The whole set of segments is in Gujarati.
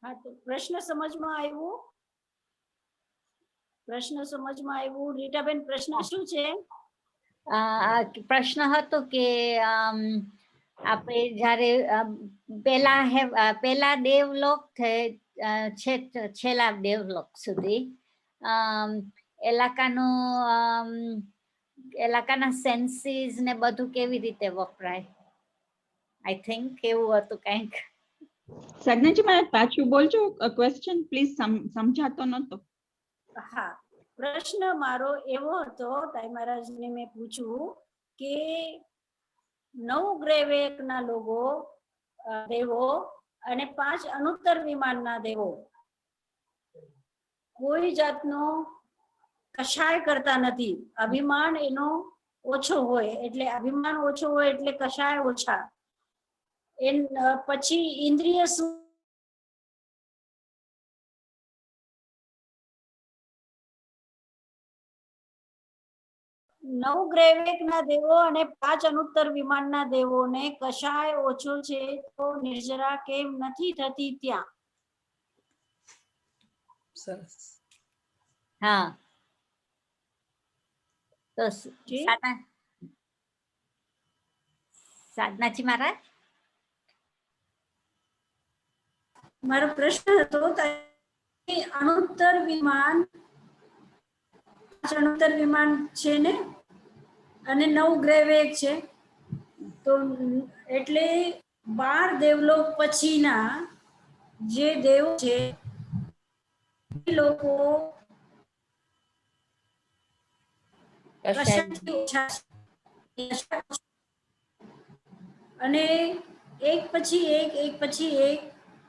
हाँ तो प्रश्न समझમાં આવ્યો? પ્રશ્ન સમજમાં આવ્યો? રીટાબેન પ્રશ્ન શું છે? પ્રશ્ન હતો કે આપણે જ્યારે પેલા દેવલોક છે છેલ્લા દેવલોક સુધી એલાકાના સેન્સીસ ને બધું કેવી રીતે વપરાય? આઈ થિંક એવું હતું કંઈક. સગનાજી મને પાછું બોલજો ક્વેશ્ચન પ્લીઝ, સમજાતો નતો. હા, પ્રશ્ન મારો એવો હતો, તાઈ મહારાજને મેં પૂછ્યું કે 9 ગ્રહવેકના લોકો દેવો અને 5 અનુત્તર વિમાનના દેવો કોઈ જાતનો કશાય કરતા નથી. અભિમાન એનો ઓછો હોય એટલે અભિમાન ઓછો હોય એટલે કશાય ઓછા. પછી ઇન્દ્રિય શું 9 ગ્રહવેકના દેવો અને 5 અનુત્તર વિમાનના દેવોને કશાય ઓછો છે તો નિર્જરા કેમ નથી થતી ત્યાં? સરસ. હા તો સાધનાજી મહારાજ, મારો પ્રશ્ન હતો અનુત્તર વિમાન છે ને અને 9 ગ્રહવેક છે તો એટલે 12 દેવલોક પછીના જે દેવ છે એ લોકો અને એક પછી એક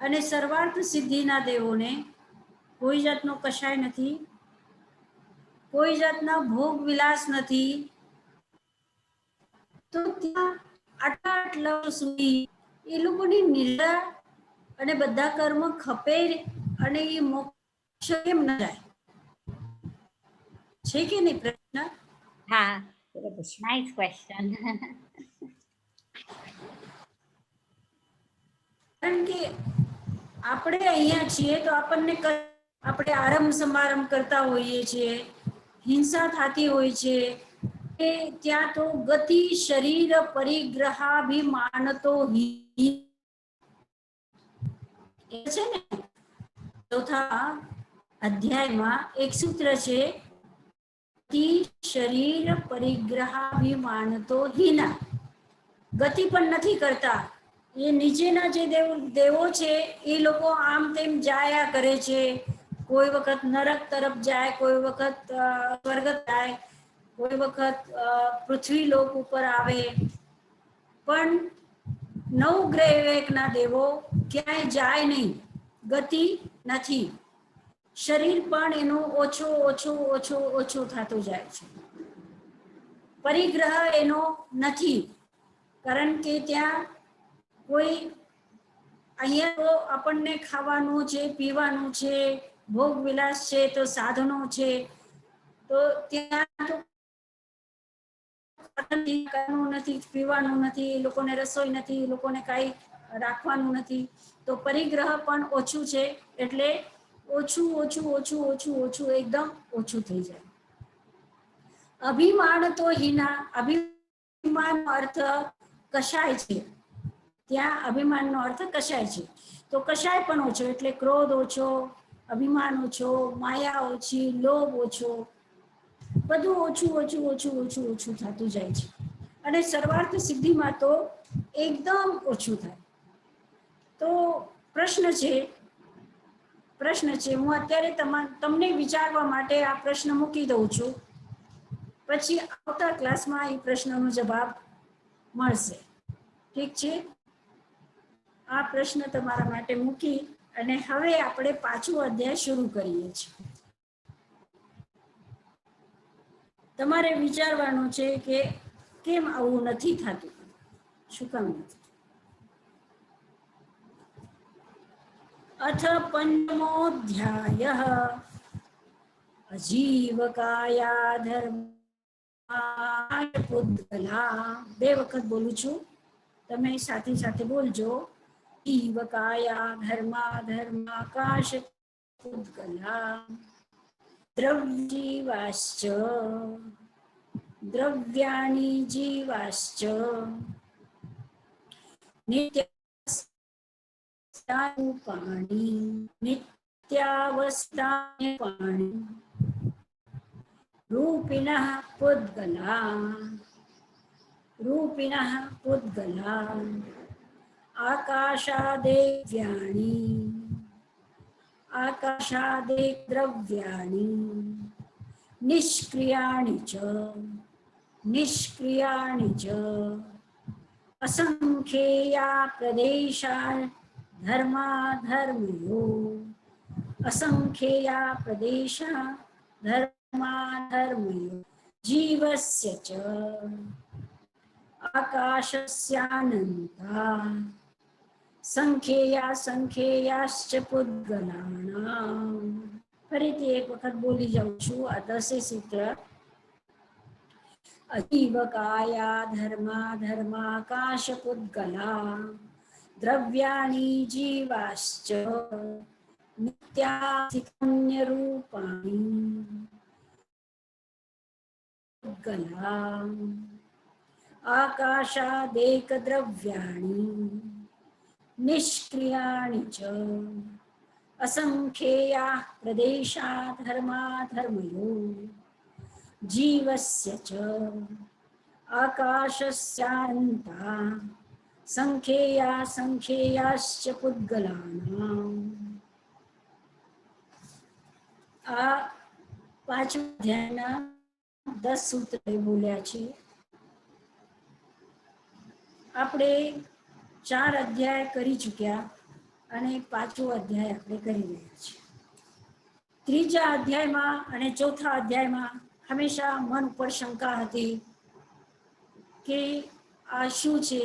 અને સર્વાર્થ સિદ્ધિના દેવોને કોઈ જાતનો કશાય નથી, કોઈ જાતના ભોગ વિલાસ નથી. તો ત્યાં આટલા સુધી એ લોકોની નિર્જરા અને બધા કર્મ ખપે અને એ મોક્ષ કેમ ન જાય? છે કે નહીં પ્રશ્ન? હા, નાઇસ ક્વેશ્ચન. કારણ કે આપણે અહીંયા છીએ તો આપણને આપણે આરંભ સમારંભ કરતા હોઈએ છીએ, હિંસા થતી હોય છે, ત્યાં તો ગતિ શરીર પરિગ્રહાભિમાનતો છે ને ચોથા અધ્યાયમાં એક સૂત્ર છે, શરીર પરિગ્રહાભિમાનતો હીના. ગતિ પણ નથી કરતા. એ નીચેના જે દેવો છે એ લોકો આમ તેમ જાયા કરે છે. કોઈ વખત નરક તરફ જાય, કોઈ વખત સ્વર્ગ જાય, કોઈ વખત પૃથ્વી લોક ઉપર આવે. પણ 9 ગ્રહવેકના દેવો ક્યાંય જાય નહીં, ગતિ નથી. શરીર પણ એનું ઓછું થતું જાય છે. પરિગ્રહ એનો નથી, કારણ કે ત્યાં કોઈ અહીંયા તો આપણને ખાવાનું છે, પીવાનું છે, ભોગ વિલાસ છે, તો સાધનો છે, તો ત્યાં નથી, પીવાનું નથી, એ લોકોને રસોઈ નથી, એ લોકોને કાંઈ રાખવાનું નથી. તો પરિગ્રહ પણ ઓછું છે એટલે ઓછું એકદમ ઓછું થઈ જાય. અભિમાન તો હીના, અભિમાનનો અર્થ કશાય છે. ત્યાં અભિમાનનો અર્થ કશાય છે તો કશાય પણ ઓછો એટલે ક્રોધ ઓછો, અભિમાન ઓછો, માયા ઓછી, લોભ ઓછો, બધું ઓછું થતું જાય છે. અને સર્વાર્થ સિદ્ધિમાં તો એકદમ ઓછું થાય. તો પ્રશ્ન છે, હું અત્યારે તમને વિચારવા માટે આ પ્રશ્ન મૂકી દઉં છું, પછી આવતા ક્લાસમાં એ પ્રશ્નનો જવાબ મળશે. ઠીક છે? આ પ્રશ્ન તમારા માટે મૂકી અને હવે આપણે પાછું અધ્યાય શરૂ કરીએ છીએ. તમારે વિચારવાનું છે કે કેમ આવું નથી થતું, શું કામ નથી? અથ પંચમોધ્યાયઃ અજીવકાયા ધર્મા પુદ્ગલા. 2 વખત બોલું છું, તમે સાથે બોલજો. जीवकाया धर्माधर्माकाश पुद्गला द्रव्यजीवाश्च द्रव्याणि जीवाश्च नित्यावस्थारूपाणि नित्यावस्थारूपाणि रूपिणः पुद्गला आकाशादेव्यानि आकाशादे द्रव्याणि निष्क्रियाणि च असंख्येया प्रदेशा धर्माधर्मयो असंख्येया प्रदेशा धर्माधर्मयो जीवस्य च आकाशस्यानन्ता संख्येया संख्येयाश्च पुद्गलानां. ફરીથી એક વખત બોલી જાઉં છું આ 10 સૂત્ર. અજીવકાયા ધર્મા ધર્માકાશ પુદ્ગલા દ્રવ્યાણિ જીવાશ્ચ નિત્યાસ્થિતન્ય રૂપાણિ પુદ્ગલા આકાશાદેક દ્રવ્યાણિ નિષ્ક્રિયાણિ ચ असंख्येया प्रदेशा धर्माधर्मयो जीवस्य च आकाशस्यान्ता संख्येया संख्येयाश्च पुद्गलानां. આ પાંચમા અધ્યાયના 10 સૂત્ર બોલ્યા છે. આપણે 4 અધ્યાય કરી ચૂક્યા અને 5મો અધ્યાય આપણે કરી રહ્યા છીએ. 3જા અધ્યાયમાં અને 4થા અધ્યાયમાં હંમેશા મન ઉપર શંકા હતી કે આ શું છે,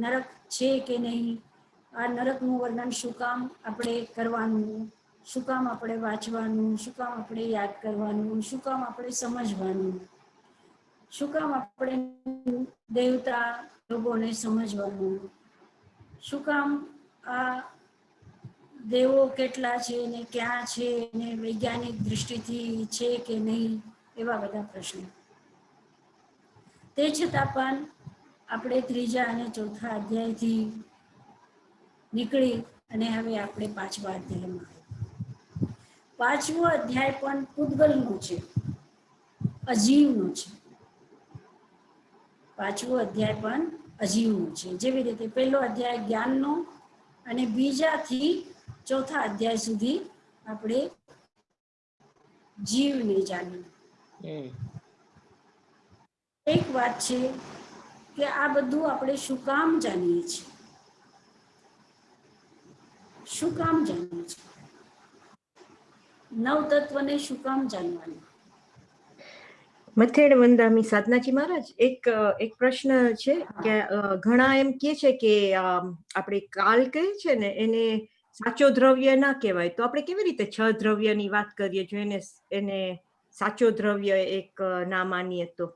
નરક છે કે નહીં, આ નરકનું વર્ણન શું કામ આપણે કરવાનું, શું કામ આપણે વાંચવાનું, શું કામ આપણે યાદ કરવાનું, શું કામ આપણે સમજવાનું, શું કામ આપણે દેવતા લોકોને સમજવાનું, શું કામ આ દેવો કેટલા છે ને ક્યાં છે ને વૈજ્ઞાનિક દૃષ્ટિથી છે કે નહીં, એવા બધા પ્રશ્નો. તે છતાં પણ આપણે 3જા અને 4થા અધ્યાયથી નીકળી અને હવે આપણે 5મા અધ્યાયમાં. 5મો અધ્યાય પણ પૂતગલનો છે, અજીવનો છે. 5મો અધ્યાય પણ અજીવનો છે. જેવી રીતે પહેલો અધ્યાય જ્ઞાનનો અને બીજાથી 4થા અધ્યાય સુધી આપણે જીવને જાણ્યું. એક વાત છે કે આ બધું આપણે શું કામ જાણીએ છીએ, શું કામ જાણીએ છીએ, નવતત્વને શું કામ જાણવાનું. મથેડ વંદામી સાધનાજી મહારાજ, એક પ્રશ્ન છે કે ઘણા એમ કહે છે કે આપણે કાલ કહે છે ને એને સાચો દ્રવ્ય ના કહેવાય, તો આપણે કેવી રીતે 6 દ્રવ્યની વાત કરીએ જો એને સાચો દ્રવ્ય એક ના માનીએ તો?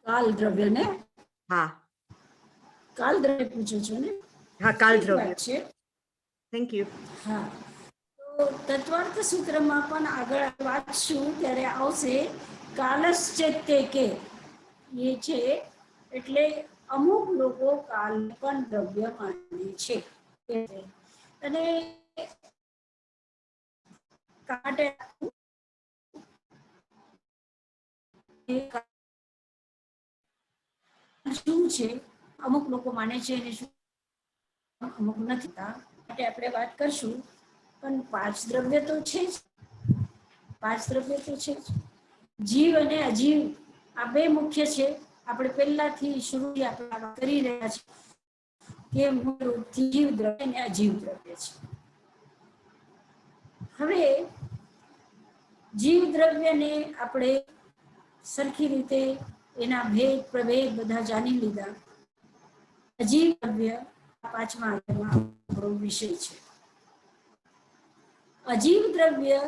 કાલ દ્રવ્ય ને? હા, કાલ દ્રવ્ય પૂછો છો ને? હા, કાલ દ્રવ્ય છે. Thank you. હા, તો તત્વાર્થ સૂત્રમાં પણ આગળ વાંચશું ત્યારે આવશે કાલશ્ચેત્ય કે એ છે, એટલે અમુક લોકો કાલ પણ દ્રવ્ય માને છે. અને શું છે, અમુક લોકો માને છે અને શું અમુક નથી. માટે આપણે વાત કરશું. પણ 5 દ્રવ્ય તો છે જ, 5 દ્રવ્ય તો છે જ. જીવ અને અજીવ આ બે મુખ્ય છે. આપણે પહેલાથી શરૂથી આપણે વાત કરી રહ્યા છીએ કે મૂળરૂપથી જીવ દ્રવ્ય અને અજીવ દ્રવ્ય છે. હવે જીવ દ્રવ્યને આપણે સરખી રીતે એના ભેદ પ્રભેદ બધા જાણી લીધા. અજીવ દ્રવ્ય 5મા અધ્યાયમાં આપણો વિષય છે. અજીવ દ્રવ્ય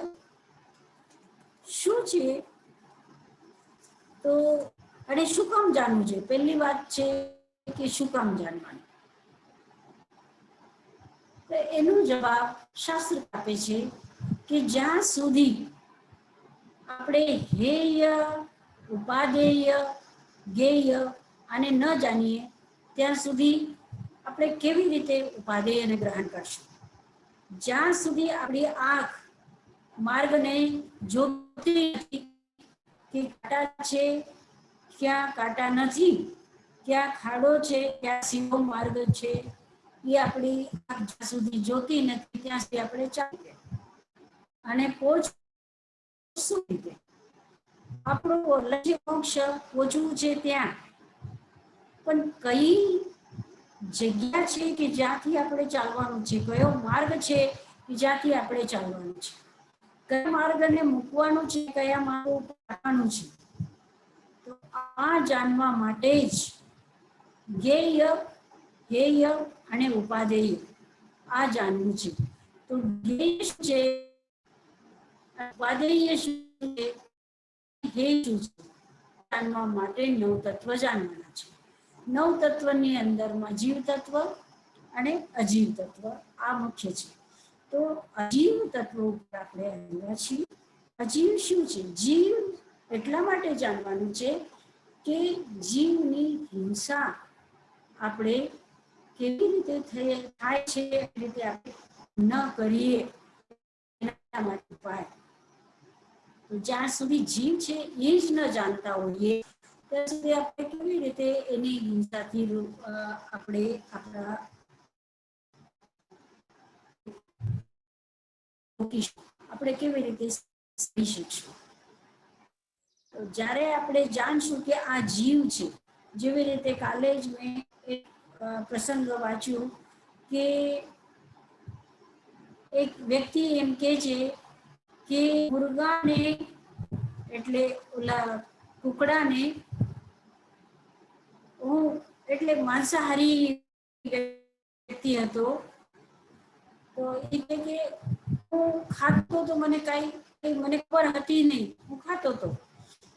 શું છે તો અને શું કામ જાણવું છે? પહેલી વાત છે કે શું કામ જાણવાનું? તો એનો જવાબ શાસ્ત્ર આપે છે કે જ્યાં સુધી આપણે હેય, ઉપાદેય, જ્ઞેય આને ન જાણીએ ત્યાં સુધી આપણે કેવી રીતે ઉપાદેયને ગ્રહણ કરશું? જ્યાં સુધી આપણી આંખ માર્ગને જોતી નથી કે કાંટા છે ક્યાં કાંટા નથી, ક્યાં ખાડો છે ક્યાં સીધો માર્ગ છે, એ આપણી આંખ જ્યાં સુધી જોતી નથી ત્યાં સુધી આપણે ચાલીએ અને પહોંચશું રીતે આપણું લક્ષ્ય મોક્ષ પહોંચવું છે ત્યાં. પણ કઈ જગ્યા છે કે જ્યાંથી આપણે ચાલવાનું છે, કયો માર્ગ છે કે જ્યાંથી આપણે ચાલવાનું છે, કયા માર્ગને મૂકવાનું છે, કયા માર્ગ ઉપર રાખવાનું છે? તો આ જાણવા માટે જ જ્ઞેય, હેય અને ઉપાદેય આ જાણવું છે. તો જ્ઞેય શું છે, ઉપાદેય શું છે, હેય શું છે, જાણવા માટે નવ તત્વ જાણવાના છે. નવ તત્વની અંદરમાં જીવ તત્વ અને અજીવ તત્વ આ મુખ્ય છે. તો અજીવ તત્વ ઉપર આપણે આવ્યા છીએ. અજીવ શું છે? જીવ એટલા માટે જાણવાનું છે કે જીવની હિંસા આપણે કેવી રીતે થાય છે એ રીતે આપણે ન કરીએ એના માટે ઉપાય. તો જ્યાં સુધી જીવ છે એ જ ન જાણતા હોઈએ ત્યાં સુધી આપણે કેવી રીતે એની હિંસાથી આપણે આપણા આપણે કેવી રીતે થઈ શકશું? તો જ્યારે આપણે જાણશું કે આ જીવ છે, જેવી રીતે કાલે જ મેં એક પ્રસંગ વાંચ્યું કે એક વ્યક્તિ એમ કે છે કે મુર્ગાને એટલે ઓલા કુકડાને હું એટલે માંસાહારી વ્યક્તિ હતો, તો એ કહે કે હું ખાતો તો મને મને ખબર હતી નહીં, હું ખાતો હતો,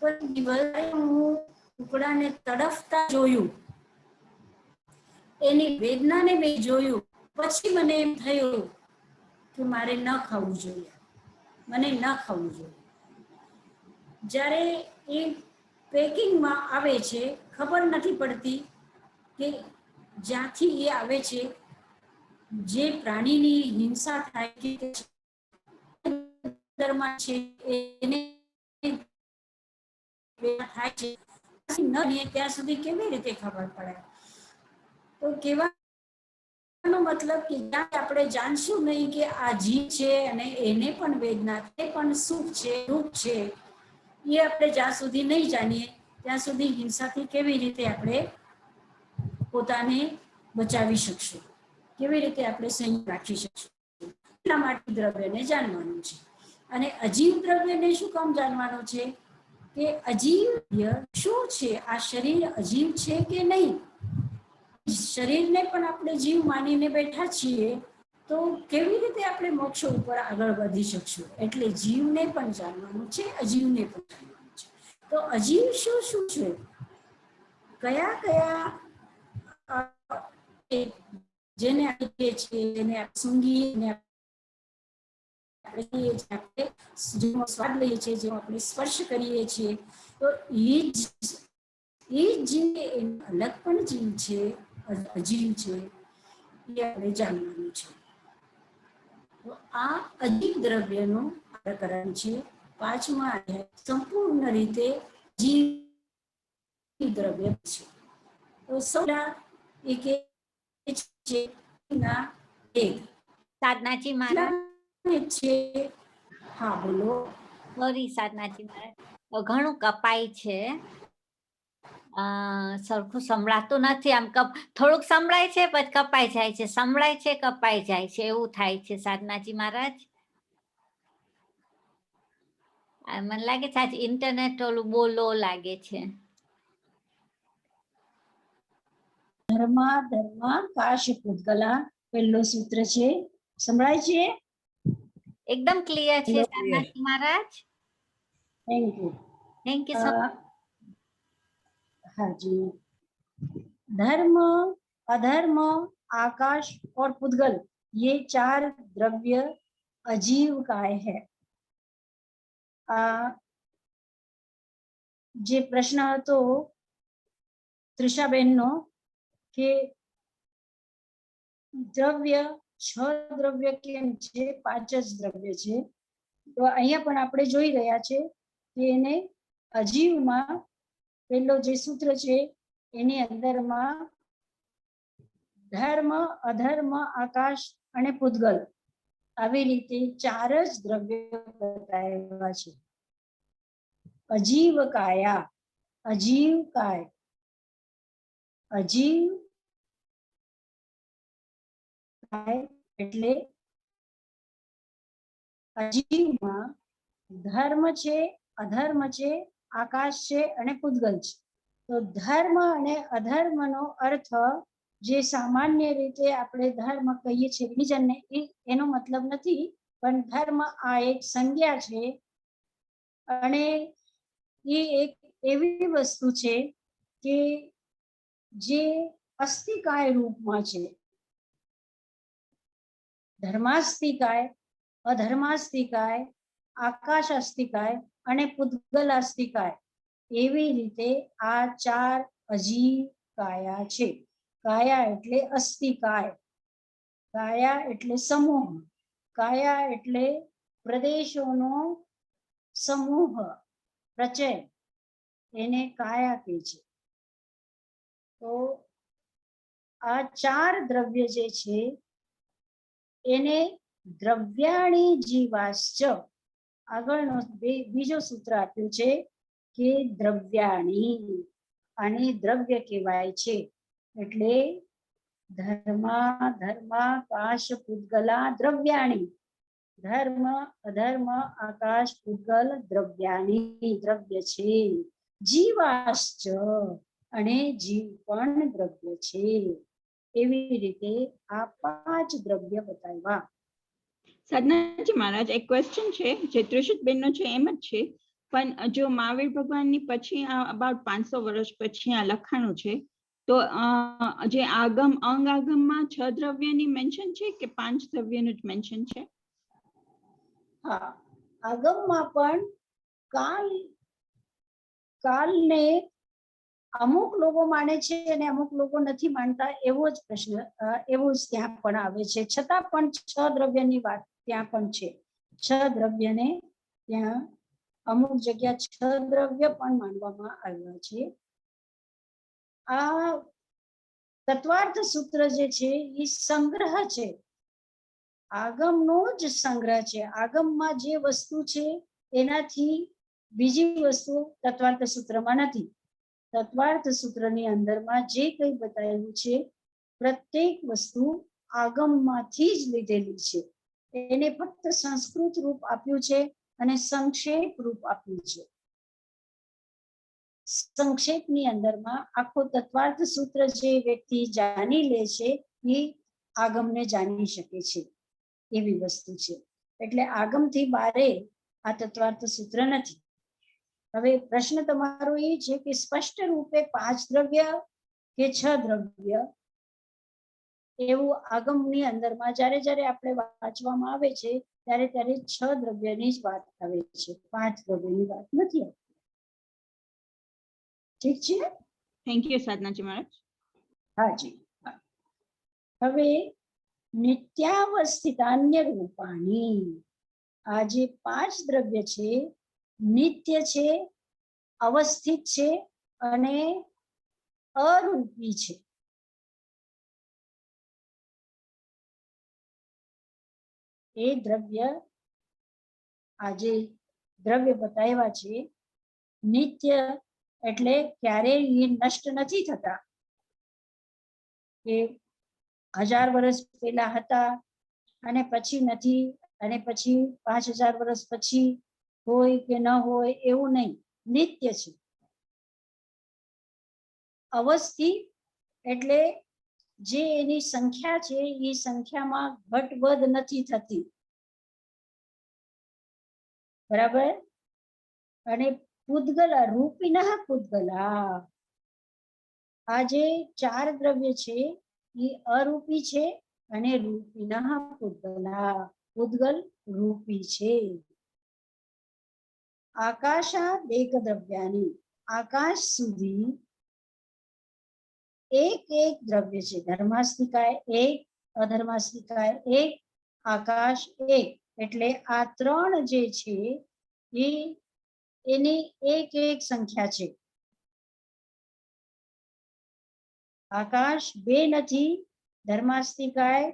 પણ દિવસે હું કુકડાને તડફતા જોયું, એની વેદનાને મેં જોયું, પછી મને એમ થયું કે મારે ન ખાવું જોઈએ, મને ન ખાવું જોઈએ. જ્યારે એ પેકિંગમાં આવે છે ખબર નથી પડતી કે જ્યાંથી એ આવે છે, જે પ્રાણીની હિંસા થાય કે છે એને થાય છે ત્યાં સુધી કેવી રીતે ખબર પડે? તો કહેવાનો મતલબ કે જ્યાં આપણે જાણશું નહીં કે આ જીવ છે અને એને પણ વેદના, તે પણ સુખ છે, દુઃખ છે, એ આપણે જ્યાં સુધી નહીં જાણીએ ત્યાં સુધી હિંસાથી કેવી રીતે આપણે પોતાને બચાવી શકશું, કેવી રીતે આપણે સંયમ રાખી શકશું? એટલા માટે દ્રવ્યને જાણવાનું છે. અને અજીવ દ્રવ્યને શું કામ જાણવાનું છે? કે અજીવ શું છે? આ શરીર અજીવ છે કે નહીં? શરીરને પણ આપણે જીવ માનીને બેઠા છીએ, તો કેવી રીતે આપણે મોક્ષ ઉપર આગળ વધી શકશું? એટલે જીવને પણ જાણવાનું છે, અજીવને પણ જાણવાનું છે. તો અજીવ શું શું છે? કયા કયા જેને આપણે જેને સૂંઘીને આપણે જેનો સ્વાદ લઈએ છીએ, જેનો આપણે સ્પર્શ કરીએ છીએ, તો એ જે અલગ પણ જીવ છે, અજીવ છે, એ આપણે જાણવાનું છે. તો આ અજીવ દ્રવ્યનું પ્રકરણ છે. 5મા અધ્યાય સંપૂર્ણ રીતે જીવ દ્રવ્ય છે. તો સૌના એક છે ના એક સાધનાજી મહારાજ, છે. હા બોલો. સોરી સાધનાજી મહારાજ, ઘણું કપાય છે, સરખું સંભળાતું નથી. આમ થોડુંક સંભળાય છે પછી કપાઈ જાય છે, સંભળાય છે કપાઈ જાય છે, એવું થાય છે સાધનાજી મહારાજ. મને લાગે છે આજ ઇન્ટરનેટ ઓલું બહુ લો લાગે છે. ધર્મા ધર્મા કાશ પૂતગલા પહેલો સૂત્ર છે, સંભળાય છે? એકદમ ક્લિયર છે સાધનાજી મહારાજ. Thank you. Thank you so much. હાજી. धर्म, अधर्म, आकाश और पुद्गल, ये 4 द्रव्य अजीव काय है। जे प्रश्न હતો ત્રિષાબેનનો કે દ્રવ્ય 6 દ્રવ્ય કેમ છે, 5 જ દ્રવ્ય છે, તો અહીંયા પણ આપણે જોઈ રહ્યા છે કે એને અજીવમાં પહેલો જે સૂત્ર છે એની અંદરમાં ધર્મ, અધર્મ, આકાશ અને પુદ્ગલ આવી રીતે 4 જ દ્રવ્યો બતાવ્યા છે। અજીવ કાયા, અજીવ काय, અજીવ काय એટલે અજીવમાં ધર્મ છે, અધર્મ છે, આકાશ છે અને પુદ્ગલ છે। તો ધર્મ અને અધર્મનો અર્થ જે સામાન્ય રીતે આપણે ધર્મ કહીએ છીએ રિલિજનને, એનો મતલબ નથી, પણ ધર્મ આ એક સંજ્ઞા છે અને એ એક એવી વસ્તુ છે કે જે અસ્થિકાય રૂપમાં છે। ધર્માસ્તિકાય, અધર્માસ્તિકાય, આકાશાસ્તિકાય અને પુદ્ગલાસ્તિકાય, એવી રીતે આ 4 અજીવ કાયા છે। કાયા એટલે અસ્થિકાય, કાયા એટલે સમૂહ, કાયા એટલે પ્રદેશોનો સમૂહ, પ્રચય, એને કાયા કહે છે। તો આ 4 દ્રવ્ય જે છે એને દ્રવ્યાણી જીવાશ્ચ, આગળનો બીજો સૂત્ર આપ્યું છે કે દ્રવ્યાણી, આને દ્રવ્ય કહેવાય છે। એટલે ધર્મા, ધર્માકાશ, પુદ્ગલા દ્રવ્યાણી, ધર્મ, અધર્મ, આકાશ, પુદ્ગલ દ્રવ્યાણી, દ્રવ્ય છે। જીવાશ્ચ, અને જીવ પણ દ્રવ્ય છે। એવી રીતે આ 5 દ્રવ્ય બતાવ્યા। સાધનાજી મહારાજ, એક ક્વેશ્ચન છે જે ત્રિશુતબેનનો છે એમ જ છે, પણ જો મહાવીર ભગવાનની પછી અબાઉટ 500 વર્ષ પછી આ લખાણું છે, તો જે આગમ અંગ આગમમાં 6 દ્રવ્યની મેન્શન છે કે 5 દ્રવ્યનું જ મેન્શન છે? હા, આગમમાં પણ કાલને અમુક લોકો માને છે અને અમુક લોકો નથી માનતા, એવો જ પ્રશ્ન, એવો જ ત્યાં પણ આવે છે। છતાં પણ 6 દ્રવ્યની વાત ત્યાં પણ છે। 6 દ્રવ્યને ત્યાં અમુક જગ્યા 6 દ્રવ્ય પણ માનવામાં આવ્યા છે। આ તત્વાર્થ સૂત્ર જે છે એ સંગ્રહ છે, આગમનો જ સંગ્રહ છે। આગમમાં જે વસ્તુ છે એનાથી બીજી વસ્તુ તત્વાર્થ સૂત્રમાં નથી। તત્વાર્થ સૂત્રની અંદરમાં જે કંઈ બતાવ્યું છે પ્રત્યેક વસ્તુ આગમમાંથી જ લીધેલી છે। એને ફક્ત સંસ્કૃત રૂપ આપ્યું છે અને સંક્ષેપ રૂપ આપ્યું છે। સંક્ષેપની અંદરમાં આખો તત્વાર્થ સૂત્ર જે વ્યક્તિ જાણી લે છે એ આગમને જાણી શકે છે, એવી વસ્તુ છે। એટલે આગમથી બારે આ તત્વાર્થ સૂત્ર નથી। હવે પ્રશ્ન તમારો એ છે કે સ્પષ્ટ રૂપે 5 દ્રવ્ય કે 6 દ્રવ્ય, એવું આગમની અંદરમાં જ્યારે જ્યારે આપણે વાંચવામાં આવે છે ત્યારે ત્યારે 6 દ્રવ્યની જ વાત આવે છે, 5 દ્રવ્યની વાત નથી આવતી। ઠીક છે? થેન્ક યુ સાધનાજી મહારાજ। હાજી। હવે નિત્યાવસ્થિતાન્ય રૂપાણી, આ જે 5 દ્રવ્ય છે નિત્ય છે, અવસ્થિત છે અને અરૂપી છે। એ દ્રવ્ય, આ જે દ્રવ્ય બતાવ્યા છે નિત્ય એટલે ક્યારેય એ નષ્ટ નથી થતા, કે 1000 વર્ષ પહેલા હતા અને પછી નથી, અને પછી 5000 વર્ષ પછી હોય કે ન હોય એવું નહીં, નિત્ય છે। અવસ્થિત એટલે જે એની સંખ્યા છે એ સંખ્યામાં ઘટ વધ નથી થતી, બરાબર? અને પુદ્ગલા, રૂપિનઃ પુદ્ગલા, આ જે ચાર દ્રવ્ય છે એ અરૂપી છે અને રૂપિનઃ પૂતગલા, પૂતગલ રૂપી છે. આકાશાદ એક દ્રવ્યાની, આકાશ સુધી એક એક દ્રવ્ય છે. ધર્માસ્તિકાય એક, અધર્માસ્તિકાય એક, આકાશ એક. એટલે આ ત્રણ જે છે એની એક એક સંખ્યા છે. આકાશ બે નથી, ધર્માસ્તિકાય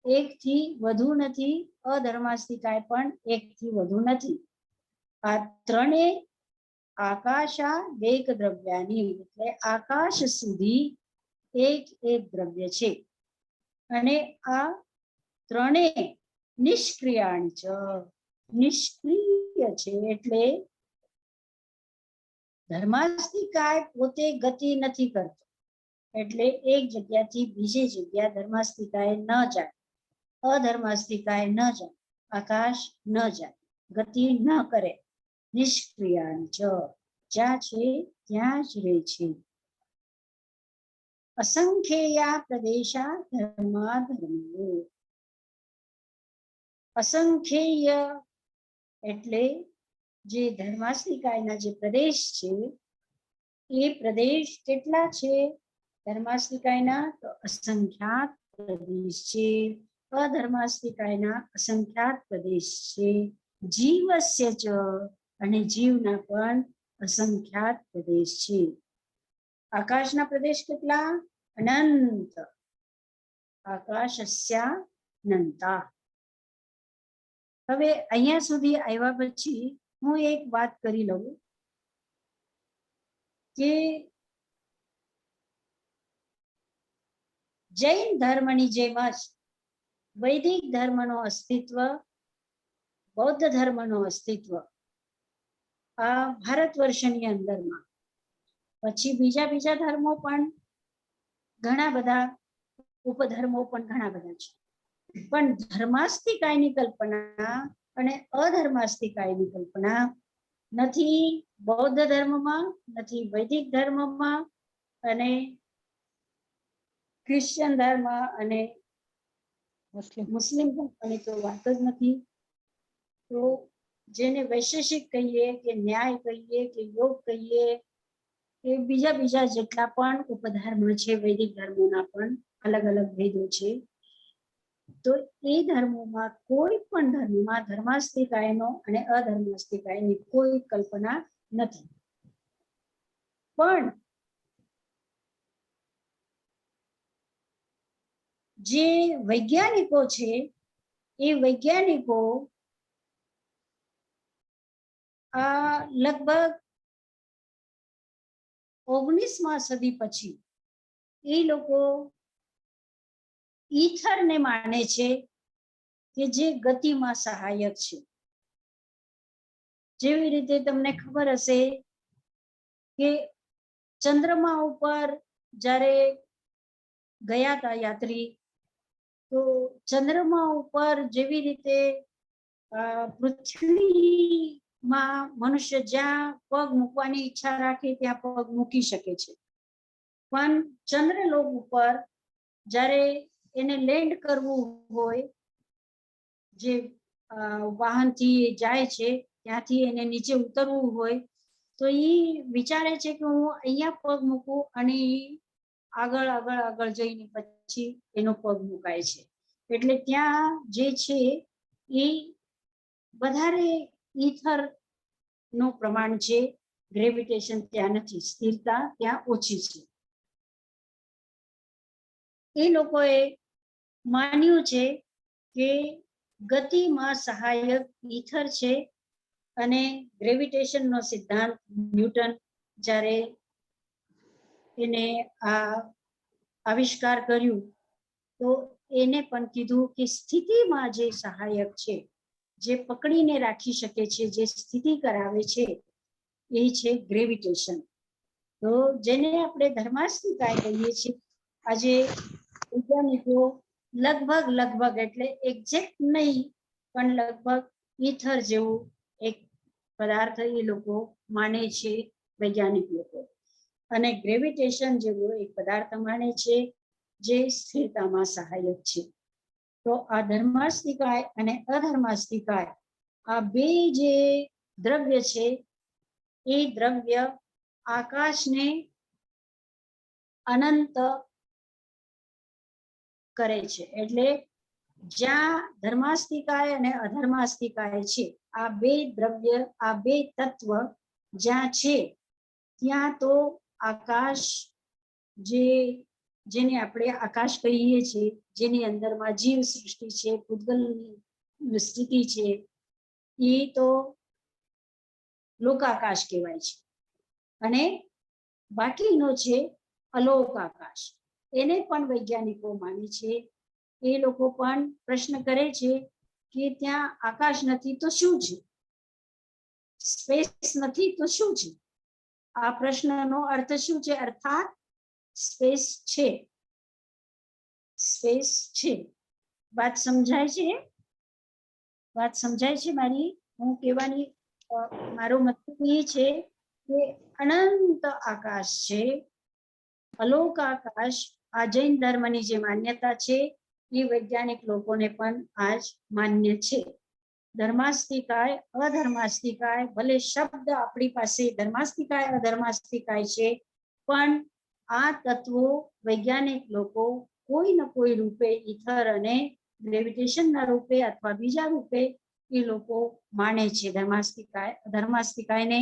એક થી વધુ નથી, અધર્માસ્તિકાય પણ એક થી વધુ નથી. આ ત્રણે આકાશા વેક દ્રવ્યાની એટલે આકાશ સુધી એક એક દ્રવ્ય છે. અને આ ત્રણે નિષ્ક્રિયાણ છે, નિષ્ક્રિય છે. એટલે ધર્માસ્તિકાય પોતે ગતિ નથી કરતો, એટલે એક જગ્યાથી બીજી જગ્યા ધર્માસ્તિકાય ન જાય, અધર્માસ્તિકાય ન જાય, આકાશ ન જાય, ગતિ ન કરે. નિષ્ક્રિયાણ છે, જ્યાં છે ત્યાં જ રહે છે. અસંખ્યેયા પ્રદેશા ધર્મા ધર્મો, અસંખ્યેય એટલે જે ધર્માસ્તિકાયના જે પ્રદેશ છે એ પ્રદેશ કેટલા છે ધર્માસ્તિકાયના? તો અસંખ્યાત પ્રદેશ છે. અધર્માસ્તિકાયના અસંખ્યાત પ્રદેશ છે. જીવસ્ય ચ અને જીવના પણ અસંખ્યાત પ્રદેશ છે. આકાશના પ્રદેશ કેટલા? અનંત. આકાશસ્યાનંતા. હવે અહીંયા સુધી આવ્યા પછી હું એક વાત કરી લઉં કે જૈન ધર્મની જેમ જ વૈદિક ધર્મનો અસ્તિત્વ, બૌદ્ધ ધર્મનો અસ્તિત્વ આ ભારત વર્ષની અંદરમાં, પછી બીજા બીજા ધર્મો પણ ઘણા બધા, ઉપધર્મો પણ ઘણા બધા છે. પણ ધર્માસ્તિકાયની કલ્પના અને અધર્માસ્તિકાયની કલ્પના નથી બૌદ્ધ ધર્મમાં, નથી વૈદિક ધર્મમાં, અને ક્રિશ્ચિયન ધર્મ અને મુસ્લિમ ધર્મની તો વાત જ નથી. તો જેને વૈશેષિક કહીએ કે ન્યાય કહીએ કે યોગ કહીએ કે બીજા બીજા જેટલા પણ ઉપધર્મ છે, વૈદિક ધર્મોના પણ અલગ અલગ ભેદો છે. તો એ ધર્મોમાં કોઈ પણ ધર્મમાં ધર્માસ્તિકાયનો અને અધર્માસ્તિકાયની કોઈ કલ્પના નથી. પણ જે વૈજ્ઞાનિકો છે એ વૈજ્ઞાનિકો આ લગભગ 19મી સદી પછી એ લોકો ઈથરને માને છે કે જે ગતિમાં સહાયક છે. જેવી રીતે તમને ખબર હશે કે ચંદ્રમા ઉપર જ્યારે ગયા હતા યાત્રી, તો ચંદ્રમા ઉપર જેવી રીતે પૃથ્વીમાં મનુષ્ય જ્યાં પગ મૂકવાની ઈચ્છા રાખે ત્યાં પગ મૂકી શકે છે, પણ ચંદ્રલોક ઉપર જ્યારે એને લેન્ડ કરવું હોય, જે વાહનથી જાય છે ત્યાંથી એને નીચે ઉતરવું હોય, તો એ વિચારે છે કે હું અહીંયા પગ મૂકું અને આગળ આગળ આગળ જઈને પછી એનો પગ મુકાય છે. એટલે ત્યાં જે છે એ વધારે ઈથર નું પ્રમાણ છે, ગ્રેવિટેશન ત્યાં નથી, સ્થિરતા ત્યાં ઓછી છે. એ લોકોએ માન્યું છે કે ગતિમાં સહાયક ઈથર છે, અને ગ્રેવિટેશનનો સિદ્ધાંત ન્યૂટન જ્યારે એને આ આવિષ્કાર કર્યું તો એને પણ કીધું કે સ્થિતિમાં જે સહાયક છે, જે પકડીને રાખી શકે છે, જે સ્થિતિ કરાવે છે, એ છે ગ્રેવિટેશન. તો જેને આપણે ધર્માસ્તિકાય કહીએ છીએ, આજે વૈજ્ઞાનિકો લગભગ એટલે એક્ઝેક્ટ નહીં પણ લગભગ ઈથર જેવું એક પદાર્થ એ લોકો માને છે, વૈજ્ઞાનિક લોકો. અને ગ્રેવિટેશન જેવો એક પદાર્થ માને છે જે સ્થિરતામાં સહાયક છે. તો આ ધર્માસ્તિકાય અને અધર્માસ્તિકાય આ બે જે દ્રવ્ય છે એ દ્રવ્ય આકાશને અનંત કરે છે. એટલે જ્યાં ધર્માસ્તિકાય અને અધર્માસ્તિકાય છે, આ બે દ્રવ્ય, આ બે તત્વ જ્યાં છે ત્યાં તો આકાશ જેને આપણે આકાશ કહીએ છીએ, જેની અંદરમાં જીવ સૃષ્ટિ છે, પૂતગલની સ્થિતિ છે, એ તો લોકાકાશ કહેવાય છે. અને બાકીનો છે અલોક આકાશ, એને પણ વૈજ્ઞાનિકો માને છે. એ લોકો પણ પ્રશ્ન કરે છે કે ત્યાં આકાશ નથી તો શું છે, સ્પેસ નથી તો શું છે? આ પ્રશ્નનો અર્થ શું છે? અર્થાત સ્પેસ છે, સ્પેસ છે. વાત સમજાય છે? વાત સમજાય છે મારી? હું કહેવાની મારો મતલબ એ છે કે અનંત આકાશ છે, અલોક આકાશ. આ જૈન ધર્મની જે માન્યતા છે એ વૈજ્ઞાનિક લોકોને પણ આજ માન્ય છે. ધર્માસ્તિકાય અધર્માસ્તિકાય, ભલે શબ્દ આપણી પાસે ધર્માસ્તિકાય અધર્માસ્તિકાય છે, પણ આ તત્વો વૈજ્ઞાનિક લોકો કોઈ ન કોઈ રૂપે ઇથર અને ગ્રેવિટેશનના રૂપે અથવા બીજા રૂપે એ લોકો માને છે. ધર્માસ્તિકાય અધર્માસ્તિકાયને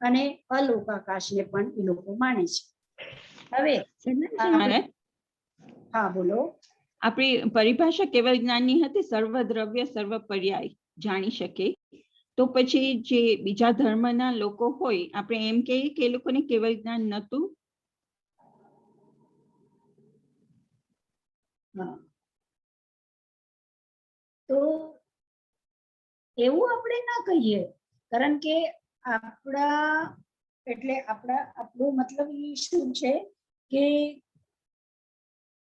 અને અલોકાકાશને પણ એ લોકો માને છે. હવે હા બોલો. આપણી પરિભાષા કેવલ જ્ઞાનની હતી, સર્વ દ્રવ્ય સર્વ પર્યાય જાણી શકે. તો પછી જે બીજા ધર્મના લોકો હોય, આપણે એમ કહીએ કે એ લોકોને કેવલ જ્ઞાન નહોતું? તો એવું આપણે ના કહીએ, કારણ કે આપણું મતલબ એ શું છે કે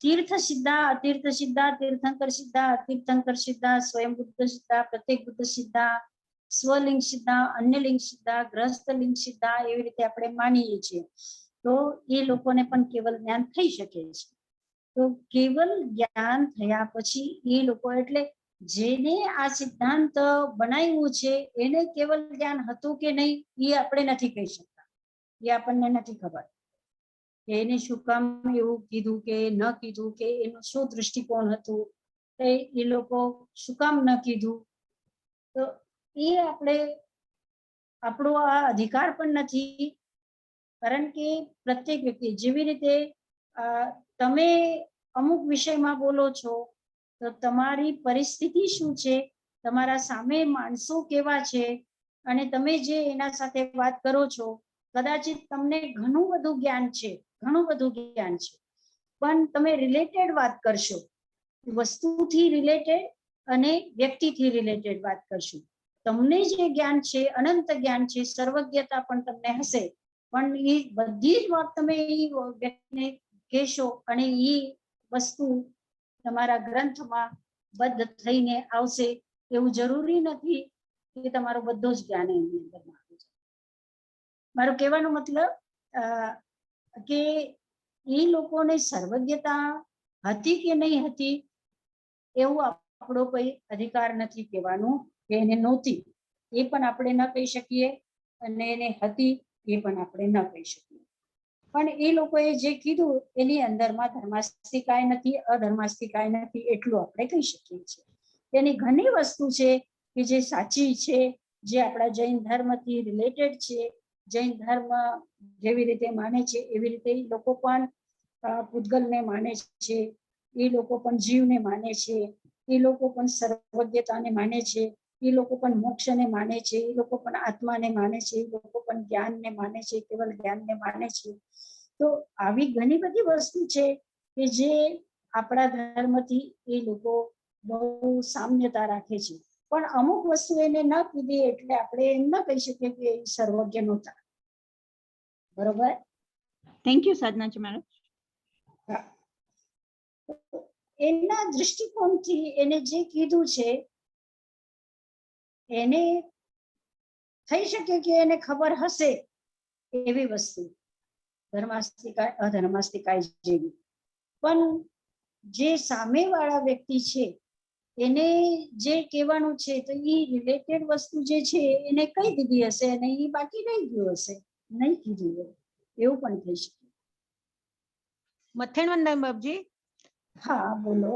तीर्थ सिद्धा, अतीर्थ सिद्धा, तीर्थंकर सिद्धा, अतीर्थंकर सिद्धा, स्वयं बुद्ध सिद्धा, प्रत्येक बुद्ध सिद्धा, स्वलिंग सिद्धा, अन्य लिंग सिद्धा, गृहस्थ लिंग सिद्धा, एवी रीते આપણે માનીએ છીએ. તો એ લોકોને પણ કેવલ જ્ઞાન થઈ શકે છે. તો કેવલ જ્ઞાન થયા પછી એ લોકો, એટલે જેને આ સિદ્ધાંત બનાવ્યું છે એને કેવલ જ્ઞાન હતું કે નહીં એ આપણે નથી કહી શકતા. એ આપણને નથી ખબર કે એને શું કામ એવું કીધું કે ન કીધું, કે એનું શું દૃષ્ટિકોણ હતું, એ લોકો શું કામ ન કીધું. તો એ આપણો આ અધિકાર પણ નથી. કારણ કે પ્રત્યેક વ્યક્તિ જેવી રીતે તમે અમુક વિષયમાં બોલો છો તો તમારી પરિસ્થિતિ શું છે, તમારા સામે માણસો કેવા છે, અને તમે જે એના સાથે વાત કરો છો, કદાચિત તમને ઘણું બધું જ્ઞાન છે, પણ તમે રિલેટેડ વાત કરશો, વસ્તુથી રિલેટેડ અને વ્યક્તિથી રિલેટેડ વાત કરશો. તમને જે જ્ઞાન છે, અનંત જ્ઞાન છે, સર્વજ્ઞતા પણ તમને હશે, પણ એ બધી જ વાત તમે એ વ્યક્તિને કહેશો અને એ વસ્તુ તમારા ગ્રંથમાં બદ્ધ થઈને આવશે એવું જરૂરી નથી કે તમારો બધો જ જ્ઞાન એની અંદરમાં આવી જાય. મારો કહેવાનો મતલબ કે એ લોકોને સર્વજ્ઞતા હતી કે નહીં હતી એવું આપણો કોઈ અધિકાર નથી કહેવાનું કે એને નહોતી, એ પણ આપણે ન કહી શકીએ, અને એને હતી એ પણ આપણે ન કહી શકીએ. પણ એ લોકોએ જે કીધું એની અંદરમાં ધર્માસ્તિકાય નથી, અધર્માસ્તિકાય નથી, એટલું આપણે કહી શકીએ છીએ. એની ઘણી વસ્તુ છે કે જે સાચી છે, જે આપણા જૈન ધર્મથી રિલેટેડ છે. જૈન ધર્મ જેવી રીતે માને છે એવી રીતે એ લોકો પણ પૂતગલને માને છે, એ લોકો પણ જીવને માને છે, એ લોકો પણ સર્વજ્ઞતાને માને છે, એ લોકો પણ મોક્ષને માને છે, એ લોકો પણ આત્માને માને છે, એ લોકો પણ જ્ઞાનને માને છે, કેવલ જ્ઞાનને માને છે. તો આવી ઘણી બધી વસ્તુ છે કે જે આપણા ધર્મથી એ લોકો બહુ સામ્યતા રાખે છે. પણ અમુક વસ્તુ એને ન કીધી એટલે આપણે એમ ન કહી શકીએ કે એ સર્વજ્ઞ નહોતા. બરોબર? થેન્ક યુ સાધનાજી મહારાજ. એના દૃષ્ટિકોણથી એને જે કીધું છે એને થઈ શકે કે એને ખબર હશે એવી વસ્તુ, ધર્માસ્તિકાય અધર્માસ્તિકાય જેવી. પણ જે સામેવાળા વ્યક્તિ છે એને જે કહેવાનું છે તો એ રિલેટેડ વસ્તુ જે છે એને કહી દીધી હશે અને એ બાકી રહી ગયું હશે, નહીં કીધું હોય, એવું પણ થઈ શકે. मथेन वंदन बाप जी। હા બોલો.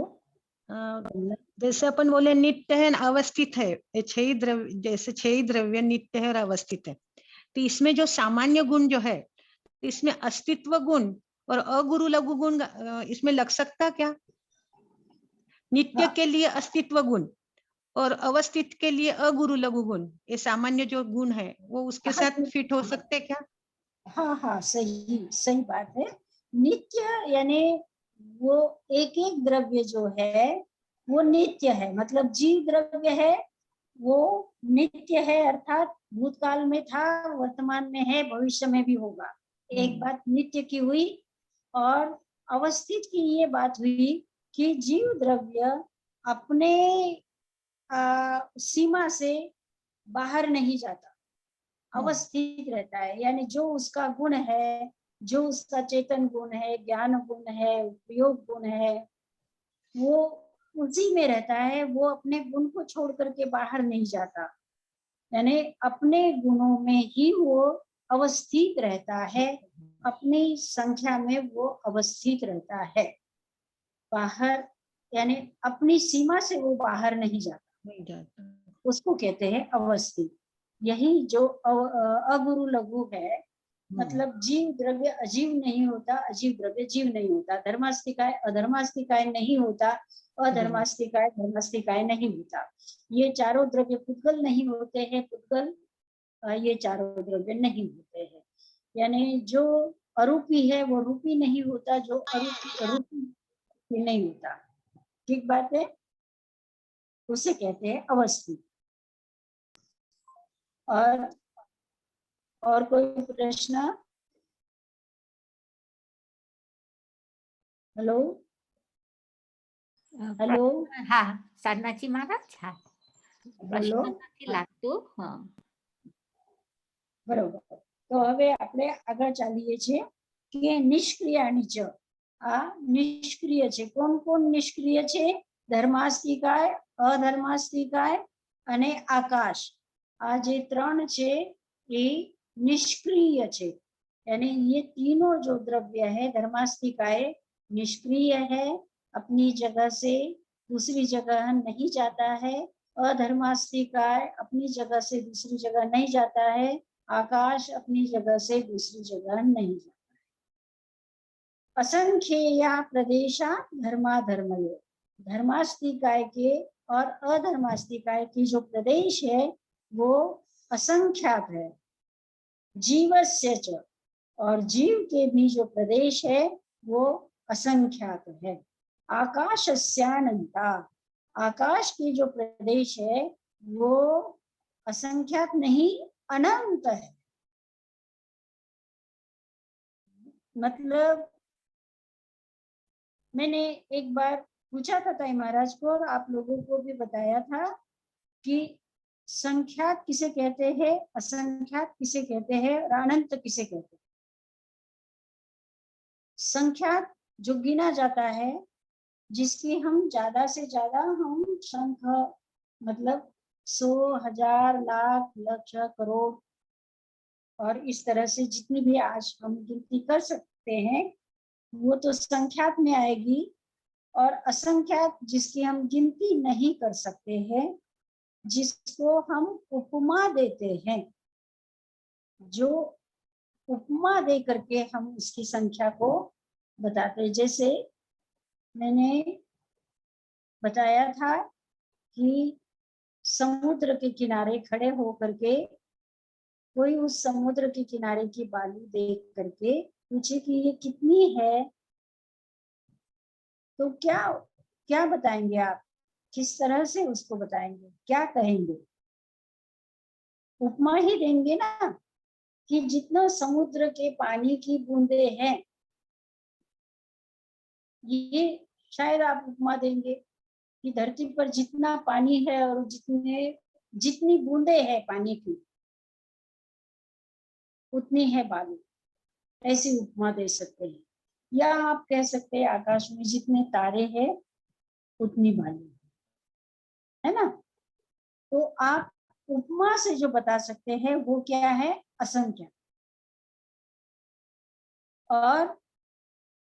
जैसे अपन बोले नित्य है न अवस्थित है, ये छह ही द्रव्य, जैसे छह ही द्रव्य नित्य है और अवस्थित है, तो इसमें जो सामान्य गुण जो है, इसमें अस्तित्व गुण और अगुरु लघु गुण इसमें लग सकता क्या? नित्य हाँ। के लिए अस्तित्व गुण और अवस्थित के लिए अगुरु लघु गुण, ये सामान्य जो गुण है वो उसके हाँ, साथ फिट हो सकते क्या? हाँ हाँ, सही सही बात है। नित्य यानी वो एक एक द्रव्य जो है वो नित्य है, मतलब जीव द्रव्य है वो नित्य है, अर्थात भूतकाल में था, वर्तमान में है, भविष्य में भी होगा। एक बात नित्य की हुई। और अवस्थित की ये बात हुई कि जीव द्रव्य अपने सीमा से बाहर नहीं जाता, अवस्थित रहता है। यानी जो उसका गुण है, जो उसका चेतन गुण है, ज्ञान गुण है, उपयोग गुण है, वो उसी में रहता है, वो अपने गुण को छोड़ करके बाहर नहीं जाता, यानी अपने गुणों में ही वो अवस्थित रहता है, अपनी संख्या में वो अवस्थित रहता है। बाहर यानी अपनी सीमा से वो बाहर नहीं जाता, उसको कहते हैं अवस्थित। यही जो अगुरु लघु है, मतलब जीव द्रव्य अजीव नहीं होता, अजीव द्रव्य जीव नहीं होता, धर्मास्तिकाय अधर्मास्तिकाय नहीं होता, अधर्मास्तिकाय धर्मास्तिकाय नहीं होता। ये चारों द्रव्य पुद्गल नहीं होते हैं, पुद्गल ये चारों द्रव्य नहीं होते हैं। यानी जो अरूपी है वो रूपी नहीं होता, जो रूपी नहीं होता। ठीक बात है, उसे कहते हैं अवस्थित। और कोई प्रश्न? हेलो हेलो, હા સાધનાજી મહારાજ, હા બોલો. પ્રશ્ન નથી લાગતું. હા બરોબર. તો હવે આપણે આગળ ચાલીએ છીએ કે નિષ્ક્રિય અને ચ. આ નિષ્ક્રિય છે. કોણ કોણ નિષ્ક્રિય છે? ધર્માસ્તિકાય, અધર્માસ્તિકાય અને આકાશ. આ જે ત્રણ છે એ निष्क्रिय है, यानी ये तीनों जो द्रव्य है धर्मास्तिकाय निष्क्रिय है, अपनी जगह से दूसरी जगह नहीं जाता है। अधर्मास्तिकाय अपनी जगह से दूसरी जगह नहीं जाता है। आकाश अपनी जगह से दूसरी जगह नहीं जाता है। असंख्येया प्रदेशा धर्माधर्मयो, धर्मास्तिकाय के और अधर्मास्तिकाय की जो प्रदेश है वो असंख्यात है। जीवस्य च, और जीव के भी जो प्रदेश है वो असंख्यात है। आकाशस्यानंता, आकाश की जो प्रदेश है वो असंख्यात नहीं अनंत है। मतलब मैंने एक बार पूछा था ताई महाराज को और आप लोगों को भी बताया था कि संख्यात किसे कहते हैं, असंख्यात किसे कहते हैं और अनंत किसे कहते हैं। संख्यात जो गिना जाता है, जिसकी हम ज्यादा से ज्यादा हम संख मतलब 100, 1000, लाख, लक्ष, करोड़ और इस तरह से जितनी भी आज हम गिनती कर सकते हैं वो तो संख्यात में आएगी। और असंख्यात जिसकी हम गिनती नहीं कर सकते हैं, जिसको हम उपमा देते हैं, जो उपमा दे करके हम उसकी संख्या को बताते हैं। जैसे मैंने बताया था कि समुद्र के किनारे खड़े हो करके कोई उस समुद्र के किनारे की बालू देख करके पूछे कि ये कितनी है, तो क्या क्या बताएंगे आप? किस तरह से उसको बताएंगे, क्या कहेंगे? उपमा ही देंगे ना, कि जितना समुद्र के पानी की बूंदे हैं, ये शायद आप उपमा देंगे कि धरती पर जितना पानी है और जितनी बूंदे हैं पानी की उतनी है बालू। ऐसी उपमा दे सकते हैं। या आप कह सकते हैं आकाश में जितने तारे हैं उतनी बाली है ना। तो आप उपमा से जो बता सकते हैं वो क्या है, असंख्य। और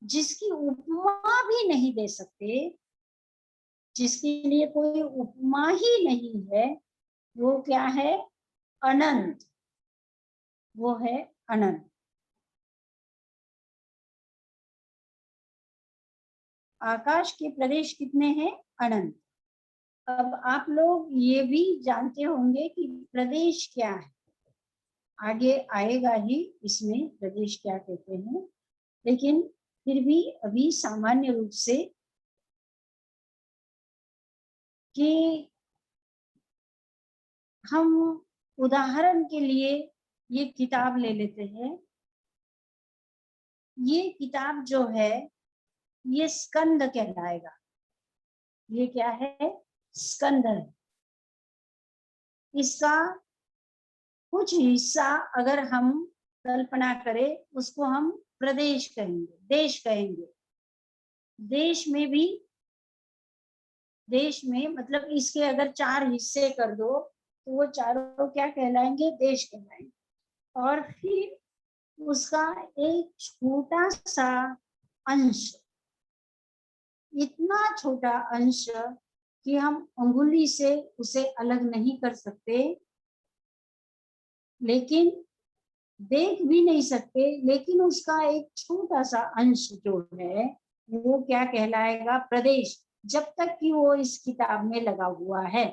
जिसकी उपमा भी नहीं दे सकते, जिसके लिए कोई उपमा ही नहीं है, वो क्या है, अनंत। वो है अनंत। आकाश के प्रदेश कितने हैं, अनंत। अब आप लोग ये भी जानते होंगे कि प्रदेश क्या है, आगे आएगा ही इसमें प्रदेश क्या कहते हैं, लेकिन फिर भी अभी सामान्य रूप से कि हम उदाहरण के लिए ये किताब ले लेते हैं। ये किताब जो है ये स्कंद कहलाएगा। ये क्या है, स्कंद है। इसका कुछ हिस्सा अगर हम कल्पना करें उसको हम प्रदेश कहेंगे, देश कहेंगे। देश में भी, देश में मतलब इसके अगर 4 हिस्से कर दो तो वो चारों क्या कहलाएंगे, देश कहलाएंगे। और फिर उसका एक छोटा सा अंश, इतना छोटा अंश कि हम अंगुली से उसे अलग नहीं कर सकते, लेकिन देख भी नहीं सकते, लेकिन उसका एक छोटा सा अंश जो है वो क्या कहलाएगा, प्रदेश। जब तक कि वो इस किताब में लगा हुआ है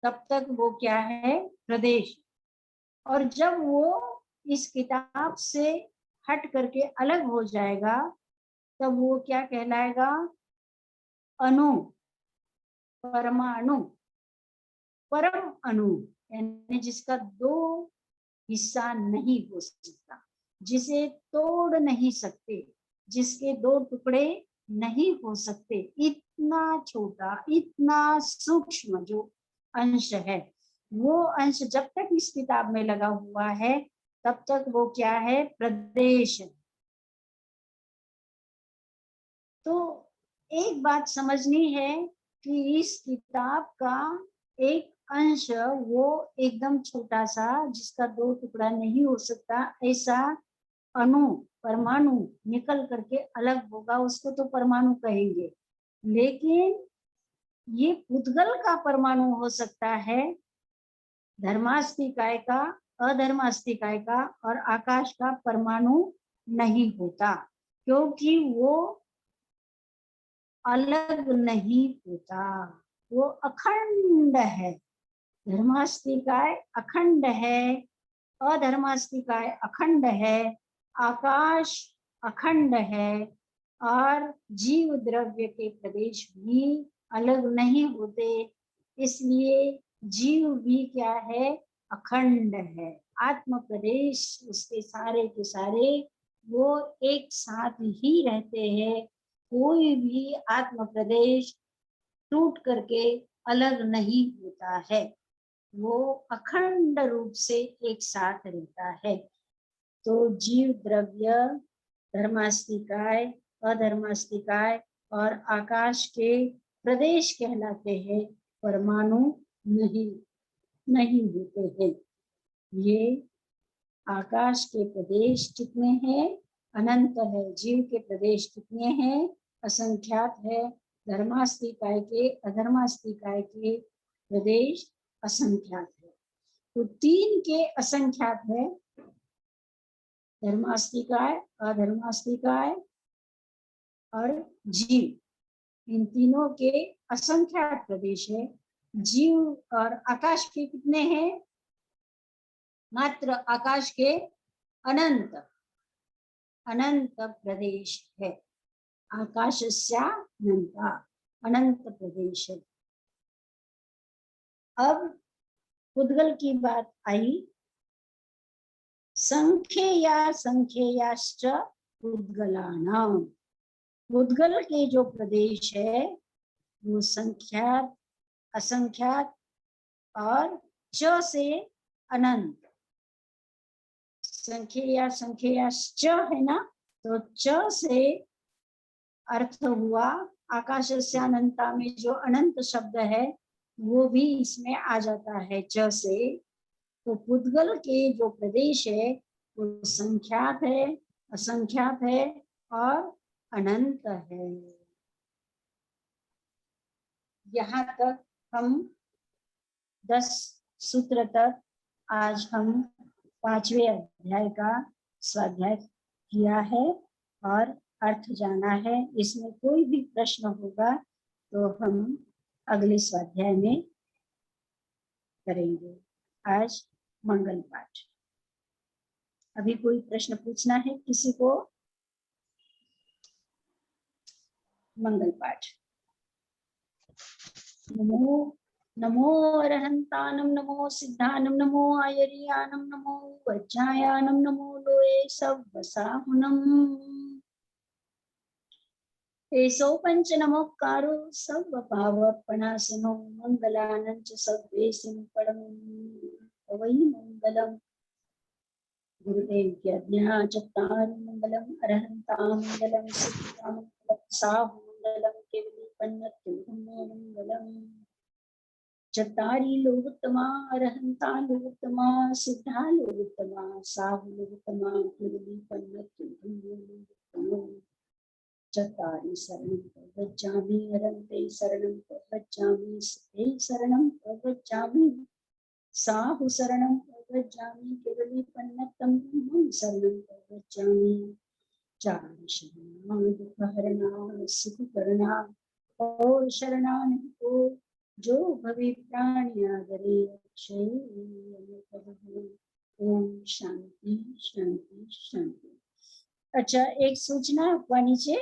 तब तक वो क्या है, प्रदेश। और जब वो इस किताब से हट करके अलग हो जाएगा तब वो क्या कहलाएगा, अणु, परमाणु, परम अणु, यानी जिसका 2 हिस्सा नहीं हो सकता, जिसे तोड़ नहीं सकते, जिसके 2 टुकड़े नहीं हो सकते। इतना छोटा, इतना सूक्ष्म जो अंश है, वो अंश जब तक इस किताब में लगा हुआ है तब तक वो क्या है, प्रदेश। तो एक बात समझनी है कि इस किताब का एक अंश वो एकदम छोटा सा, जिसका 2 टुकड़ा नहीं हो सकता, ऐसा अणु, परमाणु निकल करके अलग होगा, उसको तो परमाणु कहेंगे। लेकिन ये पुद्गल का परमाणु हो सकता है, धर्मास्तिकाय का, अधर्मास्तिकाय का, और आकाश का परमाणु नहीं होता, क्योंकि वो अलग नहीं होता, वो अखंड है। धर्मास्तिकाय अखंड है, अधर्मास्तिकाय अखंड है, आकाश अखंड है, और जीव द्रव्य के प्रदेश भी अलग नहीं होते, इसलिए जीव भी क्या है, अखंड है। आत्म प्रदेश उसके सारे के सारे वो एक साथ ही रहते हैं, कोई भी आत्म प्रदेश टूट करके अलग नहीं होता है, वो अखंड रूप से एक साथ रहता है। तो जीव द्रव्य, धर्मास्तिकाय, अधर्मास्तिकाय और आकाश के प्रदेश कहलाते हैं, परमाणु नहीं होते हैं। ये आकाश के प्रदेश कितने हैं, अनंत है। जीव के प्रदेश कितने हैं, असंख्यात है। धर्मास्तिकाय के, अधर्मास्तिकाय के प्रदेश असंख्यात है। तो 3 के असंख्यात है, धर्मास्तिकाय, अधर्मास्तिकाय और जीव। इन तीनों के असंख्यात प्रदेश है। जीव और आकाश के कितने हैं, मात्र आकाश के अनंत अनंत प्रदेश है। आकाशस्यानंत, अनंत प्रदेश है। अब पुद्गल की बात आई। संख्यया संख्ययाश्च पुद्गलानाम, पुद्गल के जो प्रदेश है वो संख्यात, असंख्यात और च से अनंत, संख्याश्च है ना, तो च से अर्थ हुआ आकाशस्य अनंता में जो अनंत शब्द है वो भी इसमें आ जाता है च से। तो पुद्गल के जो प्रदेश है वो संख्यात है, असंख्यात है और अनंत है। यहाँ तक हम 10 सूत्र तक आज हम 5वें अध्याय का स्वाध्याय किया है और अर्थ जाना है। इसमें कोई भी प्रश्न होगा तो हम अगले स्वाध्याय में करेंगे। आज मंगल पाठ। अभी कोई प्रश्न पूछना है किसी को? मंगल पाठ। नमो नमो अरहंतानम, नमो सिद्धानम, नमो आयरियानम, नमो वज्रायानम, नमो लोये सव्वसाहुनम। एसो पंच नमोकारो सर्वभावपणासनो मंगलानंच सर्वेसिं परम वै मंगलम। गुरुदेव की आज्ञा। चत्तारि मंगलम अरहंता मंगलम सिद्धा मंगलम साहु मंगलम केवलीपन्नत्युग्मो मंगलम। चत्तारि लोकोत्तमा अरहंता लोकोत्तमा सिद्धा लोकोत्तमा साहु लोकोत्तमा केवलीपन्नत्युग्मो मंगलम। चत्तारि शरणं प्रव्रजामि अरहन्ते शरणं प्रव्रजामि सिद्धे शरणं प्रव्रजामि साहु शरणं प्रव्रजामि केवलीपन्नतं शरणं प्रव्रजामि। चारि शरणा दुःखहरणा सुखकरणा और शरणागत को जो भवे प्राणियादरे अक्षय अमृतभवे। ओम शांति शांति शांति। अच्छा, एक सूचना આપવાની છે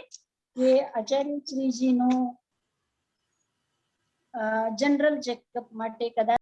કે આચાર્ય શ્રીજીનો જનરલ ચેકઅપ માટે કદાચ